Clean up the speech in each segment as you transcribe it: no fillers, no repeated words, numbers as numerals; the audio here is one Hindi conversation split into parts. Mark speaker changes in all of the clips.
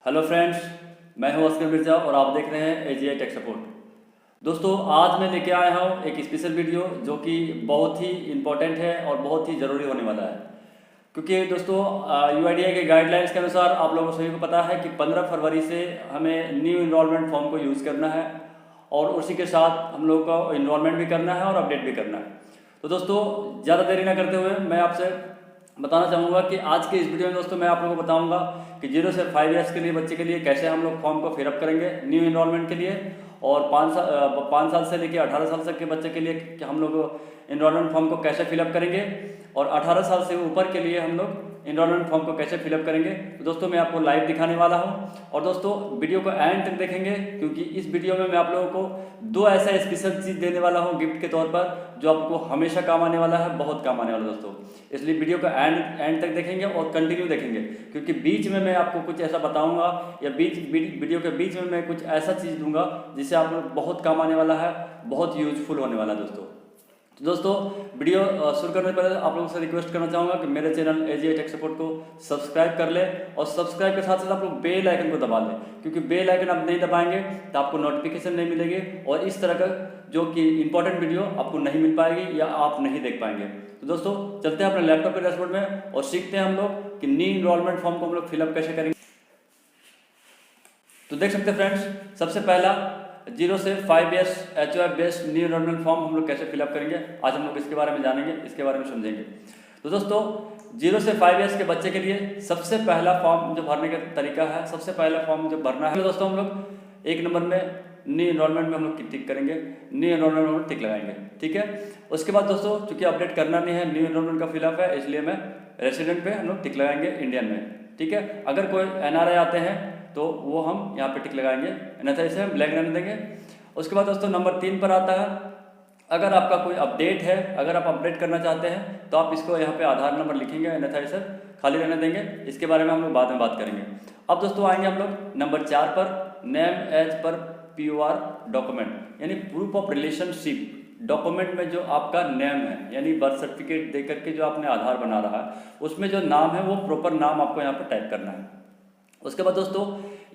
Speaker 1: हेलो फ्रेंड्स, मैं हूं अस्कर मिर्जा और आप देख रहे हैं एजीआई टेक सपोर्ट। दोस्तों, आज मैं लेके आया हूं एक स्पेशल वीडियो जो कि बहुत ही इम्पोर्टेंट है और बहुत ही ज़रूरी होने वाला है। क्योंकि दोस्तों, यूआईडीआई के गाइडलाइंस के अनुसार आप लोगों सभी को पता है कि 15 फरवरी से हमें न्यू इनरोलमेंट फॉर्म को यूज़ करना है और उसी के साथ हम लोगों को इनरोलमेंट भी करना है और अपडेट भी करना है। तो दोस्तों, ज़्यादा देरी ना करते हुए मैं आपसे बताना चाहूँगा कि आज के इस वीडियो में दोस्तों मैं आप लोगों को बताऊँगा कि 0 से 5 ईयर्स के लिए बच्चे के लिए कैसे हम लोग फॉर्म को फिलअप करेंगे न्यू इनरोलमेंट के लिए, और 5 साल से लेकर 18 साल तक के बच्चे के लिए कि हम लोग इनरोलमेंट फॉर्म को कैसे फिलअप करेंगे, और 18 साल से ऊपर के लिए हम लोग इनरोलमेंट फॉर्म को कैसे फिलअप करेंगे। तो दोस्तों, मैं आपको लाइव दिखाने वाला हूं और दोस्तों वीडियो को एंड तक देखेंगे, क्योंकि इस वीडियो में मैं आप लोगों को 2 ऐसा स्पेशल चीज़ देने वाला हूं गिफ्ट के तौर पर, जो आपको हमेशा काम आने वाला है, बहुत काम आने वाला है दोस्तों। इसलिए वीडियो को एंड तक देखेंगे और कंटिन्यू देखेंगे, क्योंकि बीच में मैं आपको कुछ ऐसा बताऊंगा या वीडियो के बीच में मैं कुछ ऐसा चीज़ दूंगा जिससे आप लोग बहुत काम आने वाला है, बहुत यूजफुल होने वाला है दोस्तों। तो दोस्तों, वीडियो शुरू करने से पहले आप लोगों से रिक्वेस्ट करना चाहूँगा कि मेरे चैनल एजीआई टेक सपोर्ट को सब्सक्राइब कर ले, और सब्सक्राइब के साथ साथ आप लोग बेल आइकन को दबा लें, क्योंकि बेल आइकन आप नहीं दबाएंगे तो आपको नोटिफिकेशन नहीं मिलेगी और इस तरह का जो कि इंपॉर्टेंट वीडियो आपको नहीं मिल पाएगी या आप नहीं देख पाएंगे। तो दोस्तों, चलते हैं अपने लैपटॉप के डैशबोर्ड में और सीखते हैं हम लोग कि न्यू इनरोलमेंट फॉर्म को हम लोग फिलअप कैसे करेंगे। तो देख सकते हैं फ्रेंड्स, सबसे पहला 0 से 5 years HOF based new enrolment form हम लोग कैसे फिलअप करेंगे, आज हम लोग इसके बारे में जानेंगे, इसके बारे में समझेंगे। तो दोस्तों, 0 से 5 ईयर्स के बच्चे के लिए सबसे पहला फॉर्म जो भरने का तरीका है, सबसे पहला फॉर्म जो भरना है दोस्तों, हम लोग 1 नंबर में न्यू इनरोलमेंट में हम लोग टिक करेंगे, न्यू इनरोलमेंट में टिक लगाएंगे, ठीक है। उसके बाद दोस्तों, चूंकि अपडेट करना नहीं है, न्यू इनरोलमेंट का फिलअप है, इसलिए मैं रेसिडेंट पे हम लोग टिक लगाएंगे इंडियन में, ठीक है। अगर कोई NRI आते हैं तो वो हम यहाँ पे टिक लगाएंगे, अन्यथा इसे हम ब्लैक रहने देंगे। उसके बाद दोस्तों, नंबर 3 पर आता है, अगर आपका कोई अपडेट है, अगर आप अपडेट करना चाहते हैं तो आप इसको यहाँ पे आधार नंबर लिखेंगे, अन्यथा इसे खाली रहने देंगे। इसके बारे में हम लोग बाद में बात करेंगे। अब दोस्तों आएंगे हम लोग नंबर 4 पर, name as per POR document, यानी प्रूफ ऑफ रिलेशनशिप डॉक्यूमेंट में जो आपका नेम है, यानी बर्थ सर्टिफिकेट दे करके जो आपने आधार बना रहा है उसमें जो नाम है वो प्रॉपर नाम आपको यहाँ पर टाइप करना है। उसके बाद दोस्तों,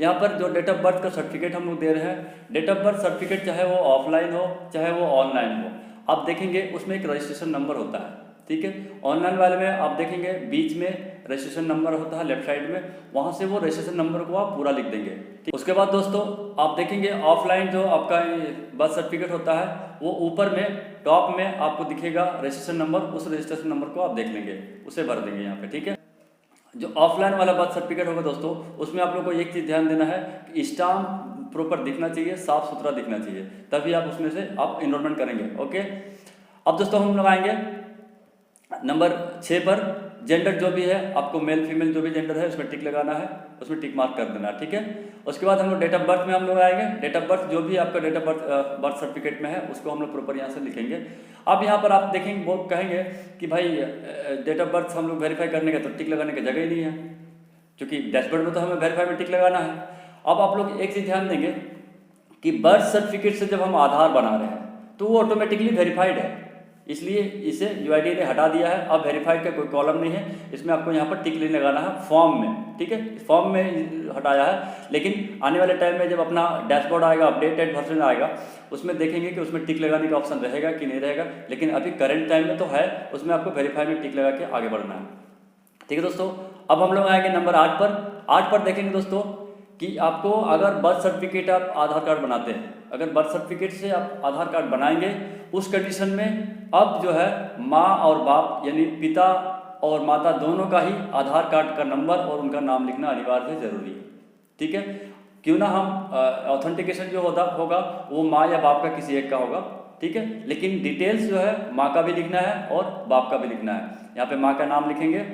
Speaker 1: यहाँ पर जो डेट ऑफ बर्थ का सर्टिफिकेट हम लोग दे रहे हैं, डेट ऑफ बर्थ सर्टिफिकेट चाहे वो ऑफलाइन हो चाहे वो ऑनलाइन हो, आप देखेंगे उसमें एक रजिस्ट्रेशन नंबर होता है, ठीक है। ऑनलाइन वाले में आप देखेंगे बीच में रजिस्ट्रेशन नंबर होता है लेफ्ट साइड में, वहाँ से वो रजिस्ट्रेशन नंबर को आप पूरा लिख देंगे, ठीक। उसके बाद दोस्तों, आप देखेंगे ऑफलाइन जो आपका बर्थ सर्टिफिकेट होता है वो ऊपर में टॉप में आपको दिखेगा रजिस्ट्रेशन नंबर, उस रजिस्ट्रेशन नंबर को आप देख लेंगे, उसे भर देंगे यहाँ पे, ठीक है। जो ऑफलाइन वाला बर्थ सर्टिफिकेट होगा दोस्तों, उसमें आप लोग को एक चीज़ ध्यान देना है कि स्टाम्प प्रॉपर दिखना चाहिए, साफ सुथरा दिखना चाहिए, तभी आप उसमें से आप इनरोलमेंट करेंगे, ओके। अब दोस्तों हम लोग आएंगे नंबर 6 पर, जेंडर जो भी है आपको मेल फीमेल जो भी जेंडर है उसमें टिक लगाना है, उसमें टिक मार्क कर देना है, ठीक है। उसके बाद हम लोग डेट ऑफ बर्थ में हम लोग आएंगे, डेट ऑफ बर्थ जो भी आपका डेट ऑफ बर्थ सर्टिफिकेट में है उसको हम लोग प्रॉपर यहाँ से लिखेंगे। अब यहाँ पर आप देखेंगे, वो कहेंगे कि भाई डेट ऑफ बर्थ हम लोग वेरीफाई करने का तो टिक लगाने की जगह ही नहीं है, क्योंकि डैशबोर्ड में तो हमें वेरीफाई में टिक लगाना है। अब आप लोग एक चीज़ ध्यान देंगे कि बर्थ सर्टिफिकेट से जब हम आधार बना रहे हैं तो वो ऑटोमेटिकली वेरीफाइड है, इसलिए इसे यूआईडीआई ने हटा दिया है। अब वेरीफाइड का कोई कॉलम नहीं है, इसमें आपको यहाँ पर टिक लगाना है फॉर्म में, ठीक है। फॉर्म में हटाया है, लेकिन आने वाले टाइम में जब अपना डैशबोर्ड आएगा, अपडेटेड वर्जन आएगा, उसमें देखेंगे कि उसमें टिक लगाने का ऑप्शन रहेगा कि नहीं रहेगा, लेकिन अभी करंट टाइम में तो है, उसमें आपको वेरीफाई में टिक लगा के आगे बढ़ना है, ठीक है दोस्तों। अब हम लोग आएंगे नंबर 8 पर। 8 पर देखेंगे दोस्तों कि आपको अगर बर्थ सर्टिफिकेट आप आधार कार्ड बनाते हैं, अगर बर्थ सर्टिफिकेट से आप आधार कार्ड बनाएंगे, उस कंडीशन में अब जो है माँ और बाप यानी पिता और माता दोनों का ही आधार कार्ड का नंबर और उनका नाम लिखना अनिवार्य है, जरूरी है, ठीक है। क्यों ना हम ऑथेंटिकेशन जो होगा वो माँ या बाप का किसी एक का होगा, ठीक है, लेकिन डिटेल्स जो है माँ का भी लिखना है और बाप का भी लिखना है। यहाँ पे माँ का नाम लिखेंगे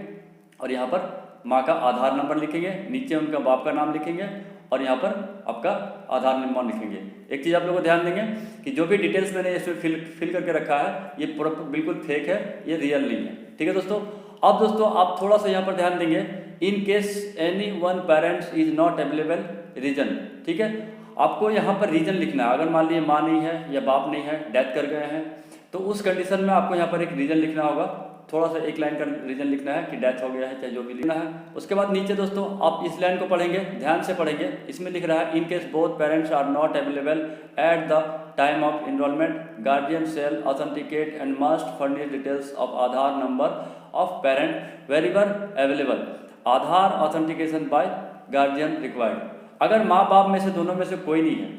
Speaker 1: और यहाँ पर माँ का आधार नंबर लिखेंगे, नीचे उनका बाप का नाम लिखेंगे और यहाँ पर आपका आधार नंबर लिखेंगे। एक चीज़ आप लोगों को ध्यान देंगे कि जो भी डिटेल्स मैंने इसमें फिल करके रखा है ये बिल्कुल फेक है, ये रियल नहीं है, ठीक है दोस्तों। अब दोस्तों आप थोड़ा सा यहाँ पर ध्यान देंगे, in case any one parents is not available reason, ठीक है। आपको यहाँ पर रीजन लिखना है, अगर मान लीजिए माँ नहीं है या बाप नहीं है, डेथ कर गए हैं, तो उस कंडीशन में आपको यहाँ पर एक रीजन लिखना होगा, थोड़ा सा एक लाइन का रीजन लिखना है कि डेथ हो गया है, चाहे जो भी लिखना है। उसके बाद नीचे दोस्तों आप इस लाइन को पढ़ेंगे, ध्यान से पढ़ेंगे। इसमें लिख रहा है in case both parents are not available at the time of enrolment, guardian shall authenticate and must furnish details of Aadhaar number of parent wherever available, Aadhaar authentication by guardian required. अगर माँ बाप में से दोनों में से कोई नहीं है,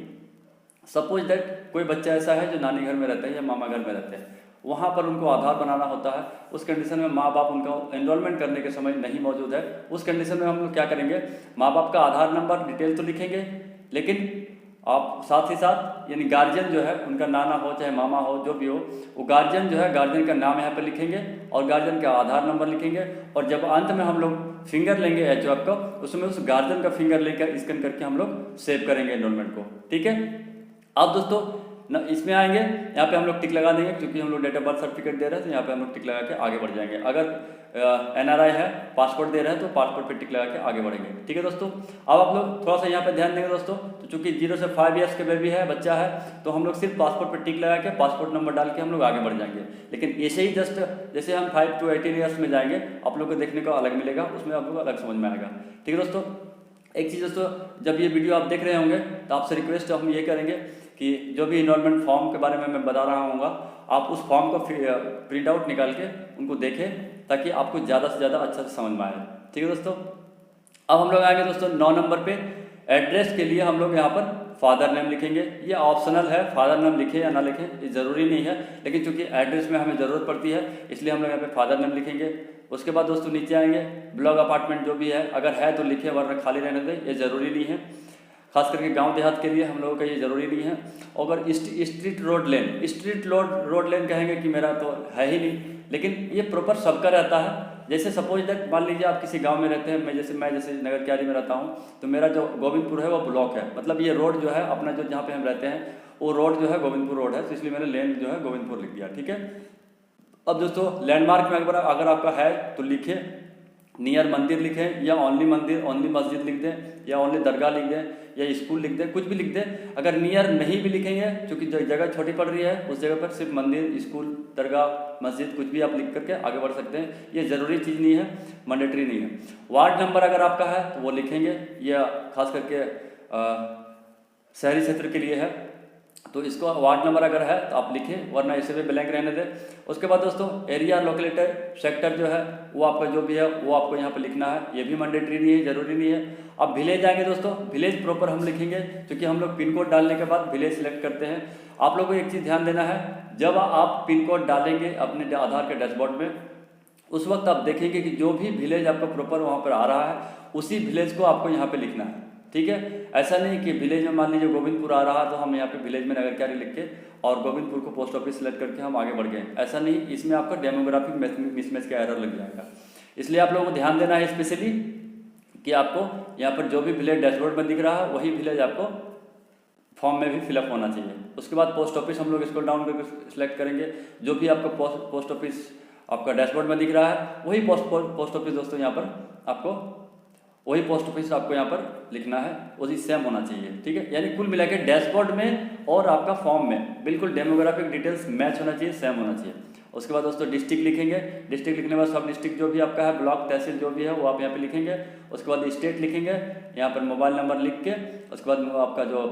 Speaker 1: सपोज दैट कोई बच्चा ऐसा है जो नानी घर में रहता है या मामा घर में रहते हैं, वहाँ पर उनको आधार बनाना होता है। उस कंडीशन में माँ बाप उनका एनरोलमेंट करने के समय नहीं मौजूद है, उस कंडीशन में हम लोग क्या करेंगे, माँ बाप का आधार नंबर डिटेल तो लिखेंगे, लेकिन आप साथ ही साथ यानी गार्जियन जो है उनका नाना हो चाहे मामा हो जो भी हो, वो गार्जियन जो है गार्जियन का नाम यहाँ पर लिखेंगे और गार्जियन का आधार नंबर लिखेंगे। और जब अंत में हम लोग फिंगर लेंगे एचओएफ का, उसमें उस गार्जियन का फिंगर लेकर स्कैन करके हम लोग सेव करेंगे एनरोलमेंट को। ठीक है, अब दोस्तों न इसमें आएंगे, यहाँ पे हम लोग टिक लगा देंगे क्योंकि हम लोग डेट ऑफ बर्थ सर्टिफिकेट दे रहे हैं, तो यहाँ पे हम लोग टिक लगा के आगे बढ़ जाएंगे। अगर एनआरआई है, पासपोर्ट दे रहे हैं, तो पासपोर्ट पे टिक लगा के आगे बढ़ेंगे। ठीक है दोस्तों, अब आप लोग थोड़ा सा यहाँ पे ध्यान देंगे दोस्तों। तो चूंकि 0 से 5 ईयर्स के बेबी है, बच्चा है, तो हम लोग सिर्फ पासपोर्ट पे टिक लगा के पासपोर्ट नंबर डाल के हम लोग आगे बढ़ जाएंगे। लेकिन ऐसे ही जस्ट जैसे हम 5 to 18 ईयर्स में जाएंगे, आप लोग को देखने को अलग मिलेगा, उसमें आप लोग अलग समझ में आएगा। ठीक है दोस्तों, एक चीज़ दोस्तों, जब ये वीडियो आप देख रहे होंगे तो आपसे रिक्वेस्ट हम ये करेंगे कि जो भी इनरोलमेंट फॉर्म के बारे में मैं बता रहा हूँ, आप उस फॉर्म को प्रिंट आउट निकाल के उनको देखें ताकि आपको ज़्यादा से ज़्यादा अच्छा से समझ में आए। ठीक है दोस्तों, अब हम लोग आएंगे दोस्तों 9 नंबर पे। एड्रेस के लिए हम लोग यहाँ पर फादर नेम लिखेंगे। ये ऑप्शनल है, फादर नेम लिखें या ना लिखें ये ज़रूरी नहीं है, लेकिन चूंकि एड्रेस में हमें ज़रूरत पड़ती है इसलिए हम लोग यहाँ पे फादर नेम लिखेंगे। उसके बाद दोस्तों नीचे आएंगे, ब्लॉक अपार्टमेंट जो भी है, अगर है तो लिखे वरना खाली रहने दें, ये ज़रूरी नहीं है। खास करके गांव देहात के लिए हम लोगों का ये ज़रूरी नहीं है। अगर स्ट्रीट रोड लेन, स्ट्रीट रोड लेन कहेंगे कि मेरा तो है ही नहीं, लेकिन ये प्रॉपर सबका रहता है। जैसे सपोज दैट मान लीजिए आप किसी गांव में रहते हैं, मैं जैसे नगर क्यारी में रहता हूँ, तो मेरा जो गोविंदपुर है वो ब्लॉक है, मतलब ये रोड जो है अपना जो जहाँ पे हम रहते हैं वो रोड जो है गोविंदपुर रोड है, तो इसलिए मैंने लेन जो है गोविंदपुर लिख दिया। ठीक है, अब दोस्तों लैंडमार्क में अगर आपका है तो लिखे नियर मंदिर लिखें या ओनली मंदिर, ओनली मस्जिद लिख दें, या ओनली दरगाह लिख दें, या स्कूल लिख दें, कुछ भी लिख दें। अगर नियर नहीं भी लिखेंगे क्योंकि जगह छोटी पड़ रही है, उस जगह पर सिर्फ मंदिर, स्कूल, दरगाह, मस्जिद कुछ भी आप लिख करके आगे बढ़ सकते हैं। ये ज़रूरी चीज़ नहीं है, मैंडेटरी नहीं है। वार्ड नंबर अगर आपका है तो वो लिखेंगे, या खास करके शहरी क्षेत्र के लिए है तो इसको वार्ड नंबर अगर है तो आप लिखें, वरना इसे भी ब्लैंक रहने दें। उसके बाद दोस्तों एरिया, लोकेलिटी, सेक्टर जो है वो आपका जो भी है वो आपको यहाँ पे लिखना है, ये भी मैंडेटरी नहीं है, ज़रूरी नहीं है। अब विलेज आएंगे दोस्तों, विलेज प्रॉपर हम लिखेंगे क्योंकि हम लोग पिन कोड डालने के बाद विलेज सिलेक्ट करते हैं। आप लोगों को एक चीज़ ध्यान देना है, जब आप पिन कोड डालेंगे अपने आधार के डैशबोर्ड में, उस वक्त आप देखेंगे कि जो भी विलेज आपका प्रॉपर वहाँ पर आ रहा है उसी विलेज को आपको यहाँ पर लिखना है। ठीक है, ऐसा नहीं कि विलेज में मान लीजिए गोविंदपुर आ रहा तो हम यहाँ पे विलेज में नगर क्यारी लिख के और गोविंदपुर को पोस्ट ऑफिस सेलेक्ट करके हम आगे बढ़ गए, ऐसा नहीं। इसमें आपका डेमोग्राफिक मिसमैच का एरर लग जाएगा, इसलिए आप लोगों को ध्यान देना है स्पेशली कि आपको यहाँ पर जो भी विलेज डैशबोर्ड में दिख रहा है वही विलेज आपको फॉर्म में भी फिलअप होना चाहिए। उसके बाद पोस्ट ऑफिस हम लोग इसको डाउन करके सिलेक्ट करेंगे, जो भी आपका पोस्ट ऑफिस आपका डैशबोर्ड में दिख रहा है वही पोस्ट ऑफिस दोस्तों यहाँ पर आपको वही पोस्ट ऑफिस आपको यहाँ पर लिखना है, वही सेम होना चाहिए। ठीक है, यानी कुल मिला के डैशबोर्ड में और आपका फॉर्म में बिल्कुल डेमोग्राफिक डिटेल्स मैच होना चाहिए, सेम होना चाहिए। उसके बाद दोस्तों डिस्ट्रिक्ट लिखेंगे, डिस्ट्रिक्ट लिखने के बाद सब डिस्ट्रिक्ट जो भी आपका है, ब्लॉक, तहसील जो भी है वो आप यहाँ पे लिखेंगे। उसके बाद स्टेट लिखेंगे, यहाँ पर मोबाइल नंबर लिख के उसके बाद आपका जो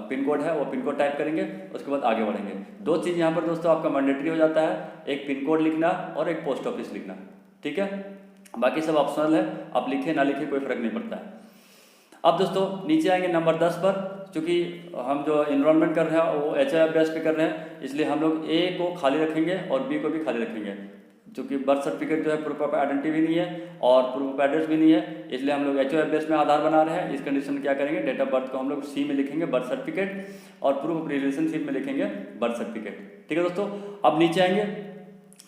Speaker 1: पिन कोड है वो पिन कोड टाइप करेंगे, उसके बाद आगे बढ़ेंगे। 2 चीज़ यहाँ पर दोस्तों आपका मैंडेटरी हो जाता है, एक पिन कोड लिखना और एक पोस्ट ऑफिस लिखना। ठीक है, बाकी सब ऑप्शनल है, आप लिखे ना लिखे कोई फर्क नहीं पड़ता है। अब दोस्तों नीचे आएंगे नंबर 10 पर। चूँकि हम जो इनरोलमेंट कर रहे हैं वो HIF बेस पे कर रहे हैं, इसलिए हम लोग A को खाली रखेंगे और B को भी खाली रखेंगे। चूँकि बर्थ सर्टिफिकेट जो है प्रूफ ऑफ आइडेंटिटी भी नहीं है और प्रूफ ऑफ एड्रेस भी नहीं है, इसलिए हम लोग HIF बेस में आधार बना रहे हैं। इस कंडीशन में क्या करेंगे, डेट ऑफ बर्थ को हम लोग C में लिखेंगे बर्थ सर्टिफिकेट, और प्रूफ ऑफ रिलेशनशिप में लिखेंगे बर्थ सर्टिफिकेट। ठीक है दोस्तों, अब नीचे आएंगे,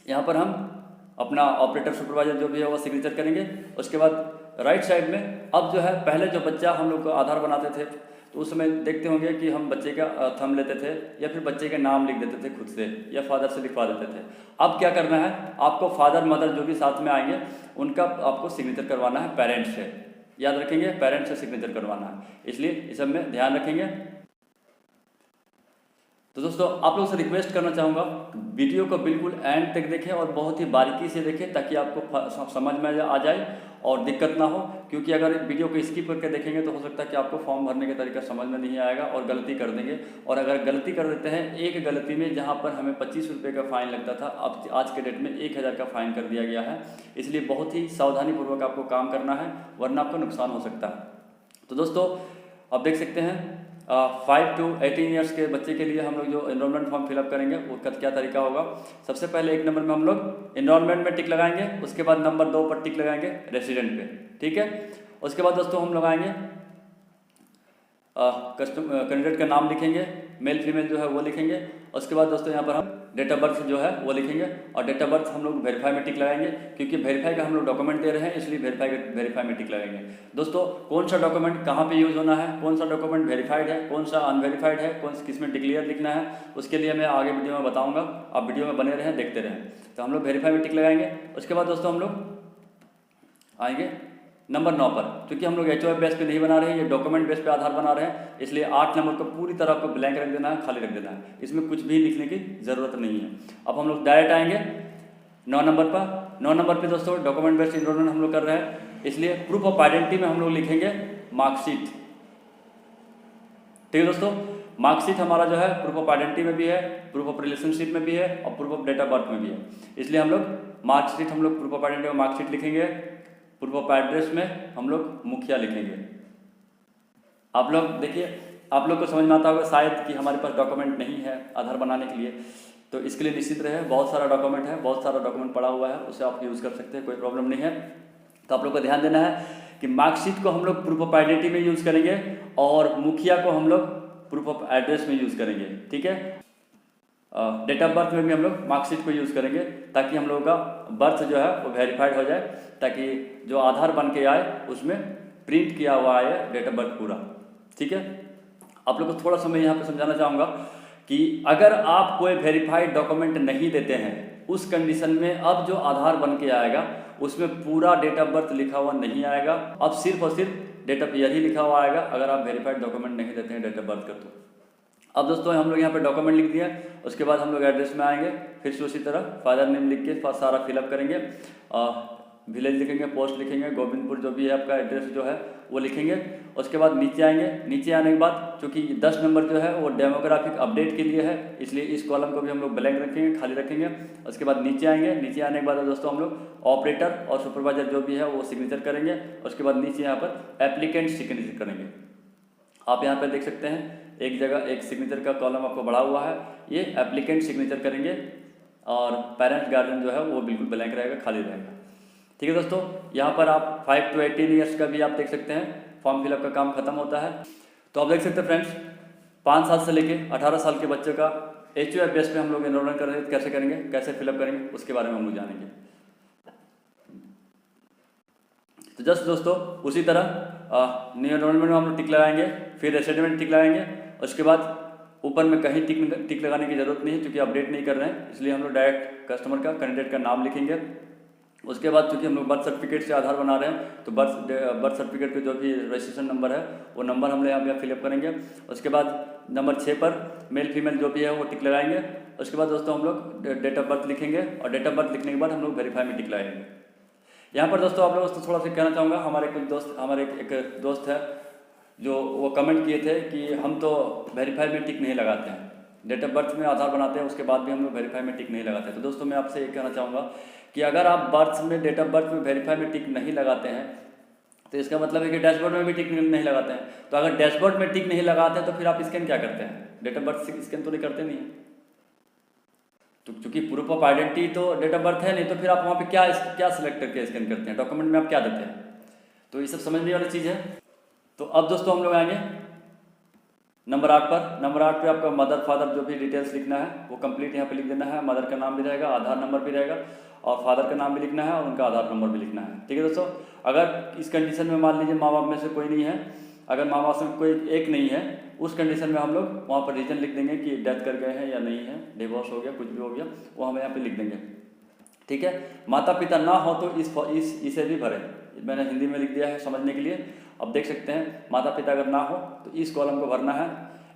Speaker 1: यहाँ पर हम अपना ऑपरेटर सुपरवाइजर जो भी है वो सिग्नेचर करेंगे। उसके बाद राइट साइड में अब जो है, पहले जो बच्चा हम लोग को आधार बनाते थे तो उस समय देखते होंगे कि हम बच्चे का थंब लेते थे या फिर बच्चे के नाम लिख देते थे खुद से या फादर से लिखवा देते थे। अब क्या करना है, आपको फादर मदर जो भी साथ में आएंगे उनका आपको सिग्नेचर करवाना है पेरेंट्स से, याद रखेंगे पेरेंट्स से सिग्नेचर करवाना है, इसलिए इस सब में ध्यान रखेंगे। तो दोस्तों आप लोगों से रिक्वेस्ट करना चाहूँगा, वीडियो को बिल्कुल एंड तक देखें और बहुत ही बारीकी से देखें ताकि आपको समझ में आ जाए और दिक्कत ना हो। क्योंकि अगर वीडियो को स्किप करके देखेंगे तो हो सकता है कि आपको फॉर्म भरने का तरीका समझ में नहीं आएगा और गलती कर देंगे। और अगर गलती कर देते हैं, एक गलती में जहाँ पर हमें 25 रुपये का फ़ाइन लगता था, अब आज के डेट में 1000 का फ़ाइन कर दिया गया है। इसलिए बहुत ही सावधानीपूर्वक आपको काम करना है, वरना आपको नुकसान हो सकता है। तो दोस्तों आप देख सकते हैं 5 to 18 ईयर्स के बच्चे के लिए हम लोग जो एनरोलमेंट फॉर्म फिलअप करेंगे वो क्या तरीका होगा। सबसे पहले 1 नंबर में हम लोग एनरोलमेंट में टिक लगाएंगे, उसके बाद नंबर 2 पर टिक लगाएंगे रेसिडेंट पे, ठीक है। उसके बाद दोस्तों हम लगाएंगे कैंडिडेट का नाम लिखेंगे, मेल फीमेल जो है वो लिखेंगे। उसके बाद दोस्तों यहाँ पर हम डेट ऑफ बर्थ जो है वो लिखेंगे और डेट ऑफ बर्थ हम लोग वेरीफाई में टिक लगाएंगे, क्योंकि वेरीफाई का हम लोग डॉक्यूमेंट दे रहे हैं, इसलिए वेरीफाई में टिक लगाएंगे। दोस्तों कौन सा डॉक्यूमेंट कहाँ पे यूज़ होना है, कौन सा डॉक्यूमेंट वेरीफाइड है, कौन सा अनवेरीफाइड है, किस में डिक्लेयर लिखना है, उसके लिए मैं आगे वीडियो में बताऊँगा। आप वीडियो में बने रहें, देखते रहें। तो हम लोग वेरीफाई में टिक लगाएंगे। उसके बाद दोस्तों हम लोग आएंगे नंबर 9 पर। क्योंकि हम लोग HOF बेस पे नहीं बना रहे हैं, ये डॉक्यूमेंट बेस पे आधार बना रहे हैं, इसलिए 8 नंबर को पूरी तरह आपको ब्लैंक रख देना है, खाली रख देना है, इसमें कुछ भी लिखने की ज़रूरत नहीं है। अब हम लोग डायरेक्ट आएंगे 9 नंबर पर। 9 नंबर पे दोस्तों डॉक्यूमेंट बेस्ड एनरोलमेंट हम लोग कर रहे हैं, इसलिए प्रूफ ऑफ आइडेंटिटी में हम लोग लिखेंगे मार्कशीट, ठीक है दोस्तों। मार्कशीट हमारा जो है प्रूफ ऑफ आइडेंटिटी में भी है, प्रूफ ऑफ रिलेशनशिप में भी है और proof of date of birth में भी है, इसलिए हम लोग मार्कशीट हम लोग प्रूफ ऑफ आइडेंटिटी में मार्कशीट लिखेंगे। प्रूफ ऑफ एड्रेस में हम लोग मुखिया लिखेंगे। आप लोग देखिए, आप लोग को समझ में आता होगा शायद कि हमारे पास डॉक्यूमेंट नहीं है आधार बनाने के लिए, तो इसके लिए निश्चित रहे, बहुत सारा डॉक्यूमेंट है, बहुत सारा डॉक्यूमेंट पड़ा हुआ है, उसे आप यूज़ कर सकते हैं, कोई प्रॉब्लम नहीं है। तो आप लोग को ध्यान देना है कि मार्कशीट को हम लोग प्रूफ ऑफ आइडेंटिटी में यूज़ करेंगे और मुखिया को हम लोग प्रूफ ऑफ एड्रेस में यूज़ करेंगे, ठीक है। डेट ऑफ बर्थ में भी हम लोग मार्कशीट को यूज़ करेंगे ताकि हम लोगों का बर्थ जो है वो वेरीफाइड हो जाए, ताकि जो आधार बन के आए उसमें प्रिंट किया हुआ आए डेट ऑफ बर्थ पूरा, ठीक है। आप लोग को थोड़ा सा मैं यहाँ पे समझाना चाहूँगा कि अगर आप कोई वेरीफाइड डॉक्यूमेंट नहीं देते हैं, उस कंडीशन में अब जो आधार बन के आएगा उसमें पूरा डेट ऑफ बर्थ लिखा हुआ नहीं आएगा, अब सिर्फ और सिर्फ डेट ऑफ ईयर ही लिखा हुआ आएगा, अगर आप वेरीफाइड डॉक्यूमेंट नहीं देते हैं डेट ऑफ बर्थ का। तो अब दोस्तों हम लोग यहाँ पे डॉक्यूमेंट लिख दिया, उसके बाद हम लोग एड्रेस में आएंगे, फिर से उसी तरह फादर नेम लिख के सारा फिलअप करेंगे, विलेज लिखेंगे, पोस्ट लिखेंगे, गोविंदपुर जो भी है आपका एड्रेस जो है वो लिखेंगे। उसके बाद नीचे आएंगे, नीचे आने के बाद चूँकि 10 नंबर जो है वो डेमोग्राफिक अपडेट के लिए है, इसलिए इस कॉलम को भी हम लोग ब्लैंक रखेंगे, खाली रखेंगे। उसके बाद नीचे आएंगे, नीचे आने के बाद दोस्तों हम लोग ऑपरेटर और सुपरवाइजर जो भी है वो सिग्नेचर करेंगे। उसके बाद नीचे यहाँ पर एप्लीकेंट सिग्नेचर करेंगे। आप यहाँ पर देख सकते हैं एक जगह एक सिग्नेचर का कॉलम आपको बढ़ा हुआ है, ये एप्लीकेंट सिग्नेचर करेंगे और पेरेंट्स गार्जियन जो है वो बिल्कुल ब्लैंक रहेगा, खाली रहेगा, ठीक है दोस्तों। यहाँ पर आप 5 to 18 ईयर्स का भी आप देख सकते हैं फॉर्म फिलअप का काम खत्म होता है। तो आप देख सकते हैं फ्रेंड्स, 5 साल से लेके 18 साल के बच्चों का HOF बेस पे हम लोग एनरोलमेंट कर रहे हैं, कैसे करेंगे, कैसे फिलअप करेंगे, उसके बारे में हम लोग जानेंगे। तो जस्ट दोस्तों उसी तरह न्यू एनरोलमेंट में हम लोग टिक लगाएंगे, फिर रेसिडेंट टिक लगाएंगे। उसके बाद ऊपर में कहीं टिक लगाने की ज़रूरत नहीं है, क्योंकि अपडेट नहीं कर रहे हैं, इसलिए हम लोग डायरेक्ट कस्टमर का कैंडिडेट का नाम लिखेंगे। उसके बाद चूँकि हम लोग बर्थ सर्टिफिकेट से आधार बना रहे हैं, तो बर्थ सर्टिफिकेट का जो भी रजिस्ट्रेशन नंबर है वो नंबर हम लोग यहाँ पे फिलअप करेंगे। उसके बाद नंबर 6 पर मेल फीमेल जो भी है वो टिक लगाएंगे। उसके बाद दोस्तों हम लोग डेट ऑफ बर्थ लिखेंगे और डेट ऑफ बर्थ लिखने के बाद हम लोग वेरीफाई में टिक लगाएंगे। यहाँ पर दोस्तों आप लोगों से थोड़ा सा कहना चाहूँगा, हमारे एक दोस्त है जो वो कमेंट किए थे कि हम तो वेरीफाई में टिक नहीं लगाते हैं, डेट ऑफ बर्थ में आधार बनाते हैं उसके बाद भी हम लोग वेरीफाई में टिक नहीं लगाते। तो दोस्तों मैं आपसे ये कहना चाहूँगा कि अगर आप बर्थ में डेट ऑफ बर्थ में वेरीफाई में टिक नहीं लगाते हैं तो इसका मतलब है कि डैशबोर्ड में भी टिक नहीं लगाते हैं। तो अगर डैशबोर्ड में टिक नहीं लगाते हैं तो फिर आप स्कैन क्या करते हैं, डेट ऑफ बर्थ से स्कैन तो नहीं करते नहीं। तो चूँकि प्रूफ ऑफ आइडेंटिटी तो डेट ऑफ बर्थ है नहीं, तो फिर आप वहाँ पे क्या सिलेक्ट करके स्कैन करते हैं, डॉक्यूमेंट में आप क्या देते हैं। तो ये सब समझने वाली चीज़ है। तो अब दोस्तों हम लोग आएंगे नंबर 8 पर। नंबर 8 पे आपका मदर फादर जो भी डिटेल्स लिखना है वो कंप्लीट यहाँ पे लिख देना है। मदर का नाम भी रहेगा, आधार नंबर भी रहेगा और फादर का नाम भी लिखना है और उनका आधार नंबर भी लिखना है, ठीक है दोस्तों। अगर इस कंडीशन में मान लीजिए माँ बाप में से कोई नहीं है, अगर माँ बाप में कोई एक नहीं है, उस कंडीशन में हम लोग वहाँ पर रीजन लिख देंगे कि डेथ कर गए हैं या नहीं है, डिवोर्स हो गया, कुछ भी हो गया, वो हम यहाँ पे लिख देंगे, ठीक है। माता पिता ना हो तो इसे भी भरें, मैंने हिंदी में लिख दिया है समझने के लिए। अब देख सकते हैं माता पिता अगर ना हो तो इस कॉलम को भरना है।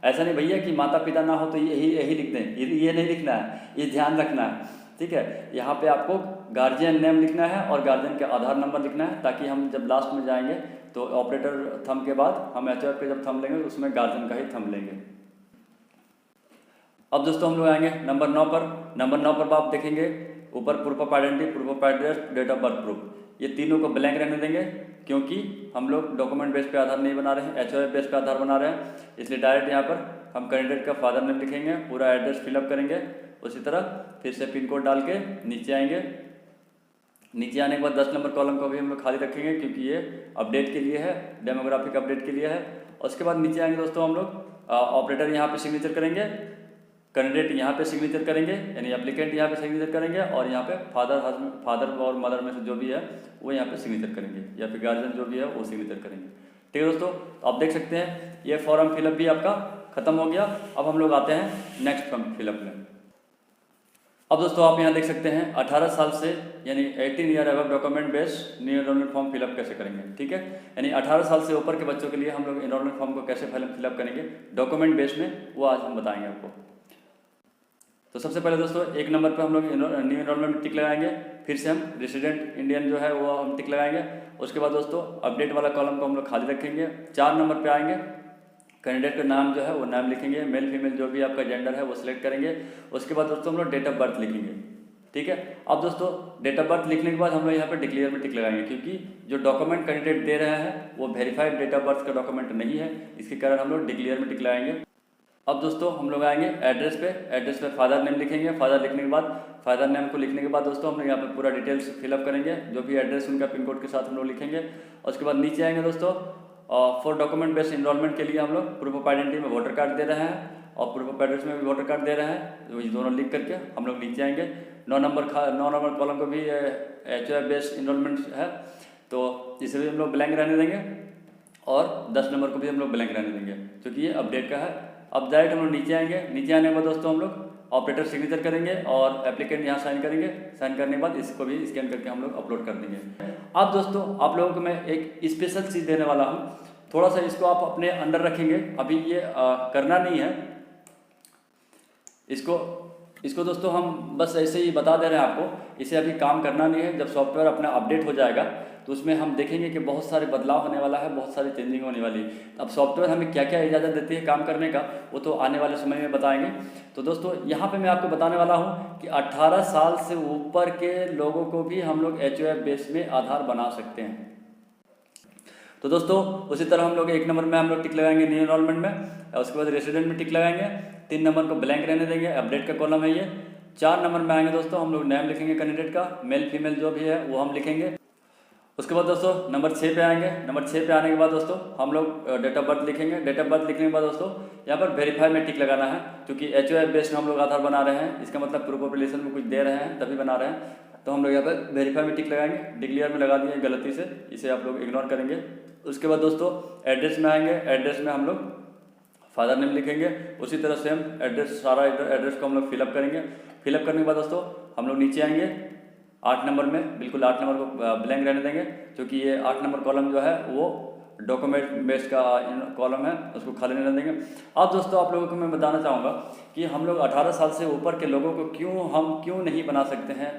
Speaker 1: ऐसा नहीं भैया कि माता पिता ना हो तो यही यही लिख दें, ये नहीं लिखना है, ये ध्यान रखना है, ठीक है। यहाँ पे आपको गार्जियन नेम लिखना है और गार्जियन का आधार नंबर लिखना है, ताकि हम जब लास्ट में जाएंगे तो ऑपरेटर थंब के बाद हम HOF पे जब थंब लेंगे तो उसमें गार्जियन का ही थंब लेंगे। अब दोस्तों हम लोग आएंगे नंबर 9 पर। नंबर 9 पर आप देखेंगे ऊपर proof of identity, proof of address, date of birth proof, ये तीनों को ब्लैंक रहने देंगे, क्योंकि हम लोग डॉक्यूमेंट बेस पे आधार नहीं बना रहे हैं, HOF बेस पे आधार बना रहे हैं। इसलिए डायरेक्ट यहाँ पर हम कैंडिडेट का फादर नेम लिखेंगे, पूरा एड्रेस फिलअप करेंगे। उसी तरह फिर से पिन कोड डाल के नीचे आएंगे। नीचे आने के बाद 10 नंबर कॉलम को भी हम लोग खाली रखेंगे, क्योंकि ये अपडेट के लिए है, डेमोग्राफिक अपडेट के लिए है। उसके बाद नीचे आएंगे दोस्तों हम लोग ऑपरेटर यहाँ पे सिग्नेचर करेंगे, कैंडिडेट यहाँ पे सिग्नेचर करेंगे, यानी एप्लीकेंट यहाँ पे सिग्नेचर करेंगे, और यहाँ पे फादर और मदर में से जो भी है वो यहाँ पे सिग्नेचर करेंगे, या फिर गार्जियन जो भी है वो सिग्नेचर करेंगे। ठीक है दोस्तों, तो आप देख सकते हैं ये फॉर्म फिलअप भी आपका खत्म हो गया। अब हम लोग आते हैं नेक्स्ट फॉर्म फिलअप में। अब दोस्तों आप यहाँ देख सकते हैं 18 साल से यानी 18 year above document based new enrolment form fill up कैसे करेंगे। ठीक है, यानी 18 साल से ऊपर के बच्चों के लिए हम लोग एनरोलमेंट फॉर्म को कैसे फिलअप करेंगे डॉक्यूमेंट बेस्ड में, वो आज हम बताएंगे आपको। तो सबसे पहले दोस्तों 1 नंबर पे हम लोग न्यू एनरोलमेंट में टिक लगाएंगे, फिर से हम रेसिडेंट इंडियन जो है वो हम टिक लगाएंगे। उसके बाद दोस्तों अपडेट वाला कॉलम को हम लोग खाली रखेंगे। 4 नंबर पे आएंगे, कैंडिडेट का नाम जो है वो नाम लिखेंगे, मेल फीमेल जो भी आपका जेंडर है वो सिलेक्ट करेंगे। उसके बाद दोस्तों हम लोग डेट ऑफ बर्थ लिखेंगे। ठीक है, अब दोस्तों डेट ऑफ बर्थ लिखने के बाद हम लोग यहाँ पे डिक्लेयर में टिक लगाएंगे, क्योंकि जो डॉक्यूमेंट कैंडिडेट दे रहे हैं वो वेरीफाइड डेट ऑफ बर्थ का डॉक्यूमेंट नहीं है, इसके कारण हम लोग डिक्लेयर में टिक लगाएंगे। अब दोस्तों हम लोग आएंगे एड्रेस पे फादर नेम लिखेंगे। फादर लिखने के बाद फादर नेम को लिखने के बाद दोस्तों हम लोग यहाँ पे पूरा डिटेल्स फिलअप करेंगे, जो भी एड्रेस उनका पिन कोड के साथ हम लोग लिखेंगे। उसके बाद नीचे आएंगे दोस्तों फॉर डॉक्यूमेंट बेस्ड इनरोलमेंट के लिए हम लोग प्रूफ ऑफ आइडेंटिटी में वोटर कार्ड दे रहे हैं और प्रूफ ऑफ एड्रेस में भी वोटर कार्ड दे रहे हैं, तो ये दोनों लिख करके हम लोग नीचे आएंगे। 9 नंबर कॉलम को भी HOF बेस्ड इनरोलमेंट है, तो इसे भी हम लोग ब्लैंक रहने देंगे, और 10 नंबर को भी हम लोग ब्लैंक रहने देंगे, क्योंकि ये अपडेट का है। अब डायरेक्ट हम लोग नीचे आएंगे। नीचे आने के बाद दोस्तों हम लोग ऑपरेटर सिग्नेचर करेंगे और एप्लीकेंट यहाँ साइन करेंगे। साइन करने के बाद इसको भी स्कैन करके हम लोग अपलोड कर देंगे। अब दोस्तों आप लोगों को मैं एक स्पेशल चीज़ देने वाला हूँ, थोड़ा सा इसको आप अपने अंडर रखेंगे। अभी ये करना नहीं है, इसको दोस्तों हम बस ऐसे ही बता दे रहे हैं आपको, इसे अभी काम करना नहीं है। जब सॉफ्टवेयर अपना अपडेट हो जाएगा तो उसमें हम देखेंगे कि बहुत सारे बदलाव होने वाला है, बहुत सारी चेंजिंग होने वाली है। अब सॉफ्टवेयर हमें क्या क्या इजाज़त देती है काम करने का, वो तो आने वाले समय में बताएंगे। तो दोस्तों यहाँ पे मैं आपको बताने वाला हूँ कि 18 साल से ऊपर के लोगों को भी हम लोग HOF बेस में आधार बना सकते हैं। तो दोस्तों उसी तरह हम लोग 1 नंबर में हम लोग टिक लगाएंगे न्यू एनरोलमेंट में, उसके बाद रेसिडेंट में टिक लगाएंगे। 3 नंबर को ब्लैंक रहने देंगे, अपडेट का कॉलम है ये। 4 नंबर में आएंगे दोस्तों हम लोग नेम लिखेंगे कैंडिडेट का, मेल फीमेल जो भी है वो हम लिखेंगे। उसके बाद दोस्तों नंबर 6 पे आएंगे। नंबर 6 पे आने के बाद दोस्तों हम लोग डेट ऑफ बर्थ लिखेंगे। डेट ऑफ बर्थ लिखने के बाद दोस्तों यहाँ पर वेरीफाई में टिक लगाना है, क्योंकि HOF बेस्ड हम लोग आधार बना रहे हैं, इसका मतलब प्रूफ ऑफ रिलेशन में कुछ दे रहे हैं तभी बना रहे हैं, तो हम लोग यहाँ पर वेरीफाई में टिक लगाएंगे। डिक्लेयर में लगा दिए गलती से, इसे आप लोग इग्नोर करेंगे। उसके बाद दोस्तों एड्रेस में आएंगे। एड्रेस में हम लोग फादर नेम लिखेंगे, उसी तरह से हम सारा एड्रेस को हम लोग फिलअप करेंगे। फिलअप करने के बाद दोस्तों हम लोग नीचे आएंगे 8 नंबर में, बिल्कुल 8 नंबर को ब्लैंक रहने देंगे, क्योंकि ये 8 नंबर कॉलम जो है वो डॉक्यूमेंट बेस्ड का कॉलम है, उसको खाली नहीं रहने देंगे। अब दोस्तों आप लोगों को मैं बताना चाहूँगा कि हम लोग 18 साल से ऊपर के लोगों को क्यों नहीं बना सकते हैं,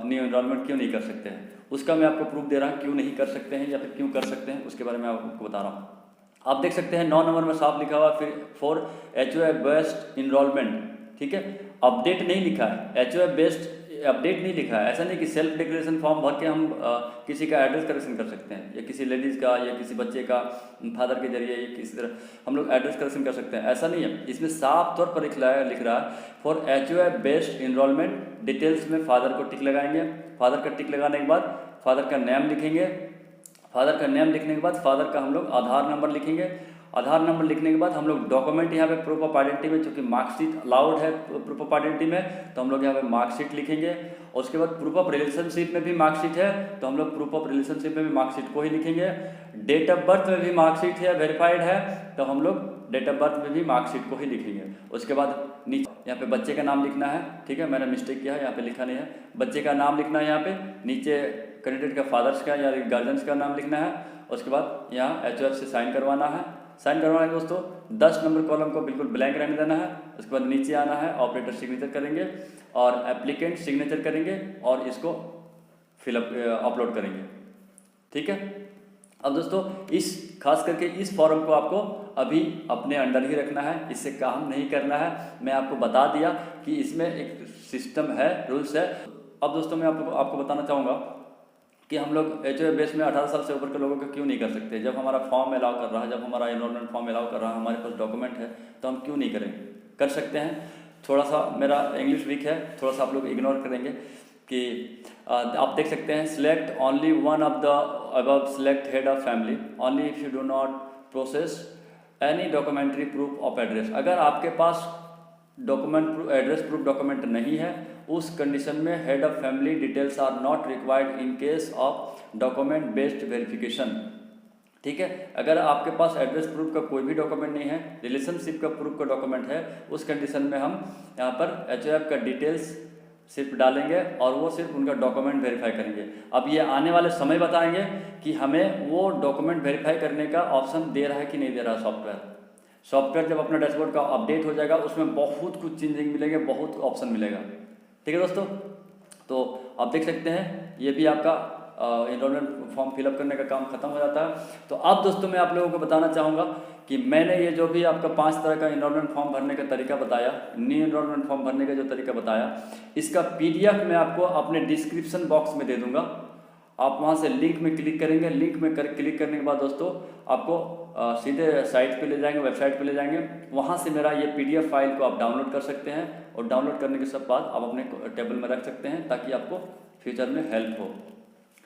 Speaker 1: न्यू एनरोलमेंट क्यों नहीं कर सकते हैं, उसका मैं आपको प्रूफ दे रहा हूँ। क्यों नहीं कर सकते हैं या फिर क्यों कर सकते हैं उसके बारे में आपको बता रहा हूँ। आप देख सकते हैं 9 नंबर में साफ लिखा हुआ फिर फॉर HOF बेस्ड इनरोलमेंट, ठीक है, अपडेट नहीं लिखा है, HOF बेस्ड अपडेट नहीं लिखा है। ऐसा नहीं कि सेल्फ डिक्लेरेशन फॉर्म भर के हम किसी का एड्रेस करेक्शन कर सकते हैं, या किसी लेडीज़ का या किसी बच्चे का फादर के जरिए या किसी तरह हम लोग एड्रेस करेक्शन कर सकते हैं, ऐसा नहीं है। इसमें साफ तौर पर लिख रहा है for HOF based enrolment. Details में फादर को टिक लगाएंगे। फादर का टिक लगाने के बाद फादर का नेम लिखेंगे। फादर का नेम लिखने के बाद फादर का हम लोग आधार नंबर लिखेंगे। आधार नंबर लिखने के बाद हम लोग डॉक्यूमेंट यहाँ पे प्रूफ ऑफ आइडेंटिटी में, चूँकि मार्कशीट अलाउड है प्रूफ ऑफ आइडेंटिटी में, तो हम लोग यहाँ पे मार्कशीट लिखेंगे। और उसके बाद प्रूफ ऑफ रिलेशनशिप में भी मार्कशीट है, तो हम लोग प्रूफ ऑफ रिलेशनशिप में भी मार्कशीट को ही लिखेंगे। डेट ऑफ बर्थ में भी मार्कशीट है, वेरीफाइड है, तो हम लोग डेट ऑफ बर्थ में भी मार्कशीट को ही लिखेंगे। उसके बाद नीचे यहाँ पे बच्चे का नाम लिखना है, ठीक है, मैंने मिस्टेक किया है, यहाँ पे लिखा नहीं है, बच्चे का नाम लिखना है। यहाँ पे नीचे कैंडिडेट का फादर्स का या गार्जियंस का नाम लिखना है। उसके बाद यहाँ HOF से साइन करवाना है। साइन करवाना है दोस्तों 10 नंबर कॉलम को बिल्कुल ब्लैंक रहने देना है। उसके बाद नीचे आना है, ऑपरेटर सिग्नेचर करेंगे और एप्लीकेंट सिग्नेचर करेंगे और इसको फिलअप अपलोड करेंगे। ठीक है। अब दोस्तों इस खास करके इस फॉर्म को आपको अभी अपने अंडर ही रखना है, इससे काम नहीं करना है। मैं आपको बता दिया कि इसमें एक सिस्टम है, रूल्स है। अब दोस्तों मैं आपको बताना चाहूँगा कि हम लोग HOA बेस में 18 साल से ऊपर के लोगों को क्यों नहीं कर सकते। जब हमारा फॉर्म अलाउ कर रहा है, जब हमारा एनरोलमेंट फॉर्म अलाउ कर रहा है, हमारे पास डॉक्यूमेंट है, तो हम क्यों नहीं करेंगे, कर सकते हैं। थोड़ा सा मेरा इंग्लिश वीक है, थोड़ा सा आप लोग इग्नोर करेंगे कि आप देख सकते हैं select only one of the above select head of family only if you do not process any documentary proof of address. अगर आपके पास डॉक्यूमेंट एड्रेस प्रूफ डॉक्यूमेंट नहीं है, उस कंडीशन में head of family details are not required in case of document based verification. ठीक है। अगर आपके पास एड्रेस प्रूफ का कोई भी डॉक्यूमेंट नहीं है, रिलेशनशिप का प्रूफ का डॉक्यूमेंट है, उस कंडीशन में हम यहाँ पर HOF का डिटेल्स सिर्फ डालेंगे और वो सिर्फ उनका डॉक्यूमेंट वेरीफाई करेंगे। अब ये आने वाले समय बताएंगे कि हमें वो डॉक्यूमेंट वेरीफाई करने का ऑप्शन दे रहा है कि नहीं दे रहा है सॉफ्टवेयर। जब अपना डैशबोर्ड का अपडेट हो जाएगा उसमें बहुत कुछ चेंजिंग मिलेंगे, बहुत ऑप्शन मिलेगा। ठीक है दोस्तों, तो आप देख सकते हैं ये भी आपका एनरोलमेंट फॉर्म फिलअप करने का काम खत्म हो जाता है। तो अब दोस्तों मैं आप लोगों को बताना चाहूँगा कि मैंने ये जो भी आपका 5 तरह का एनरोलमेंट फॉर्म भरने का तरीका बताया, न्यू एनरोलमेंट फॉर्म भरने का जो तरीका बताया, इसका PDF मैं आपको अपने डिस्क्रिप्शन बॉक्स में दे दूँगा। आप वहाँ से लिंक में क्लिक करेंगे, लिंक में क्लिक करने के बाद दोस्तों आपको सीधे साइट पे ले जाएंगे, वेबसाइट पे ले जाएंगे। वहाँ से मेरा ये PDF फाइल को आप डाउनलोड कर सकते हैं और डाउनलोड करने के सब बाद आप अपने टेबल में रख सकते हैं ताकि आपको फ्यूचर में हेल्प हो।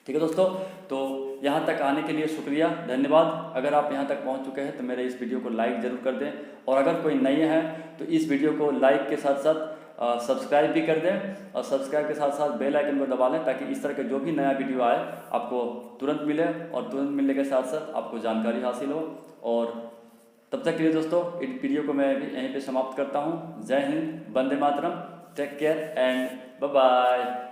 Speaker 1: ठीक है दोस्तों, तो यहाँ तक आने के लिए शुक्रिया, धन्यवाद। अगर आप यहाँ तक पहुँच चुके हैं तो मेरे इस वीडियो को लाइक ज़रूर कर दें और अगर कोई नए हैं तो इस वीडियो को लाइक के साथ साथ सब्सक्राइब भी कर दें और सब्सक्राइब के साथ साथ बेल आइकन को दबा लें ताकि इस तरह का जो भी नया वीडियो आए आपको तुरंत मिले और तुरंत मिलने के साथ साथ आपको जानकारी हासिल हो। और तब तक के लिए दोस्तों इस वीडियो को मैं यहीं पे समाप्त करता हूँ। जय हिंद, वंदे मातरम, take care and bye bye.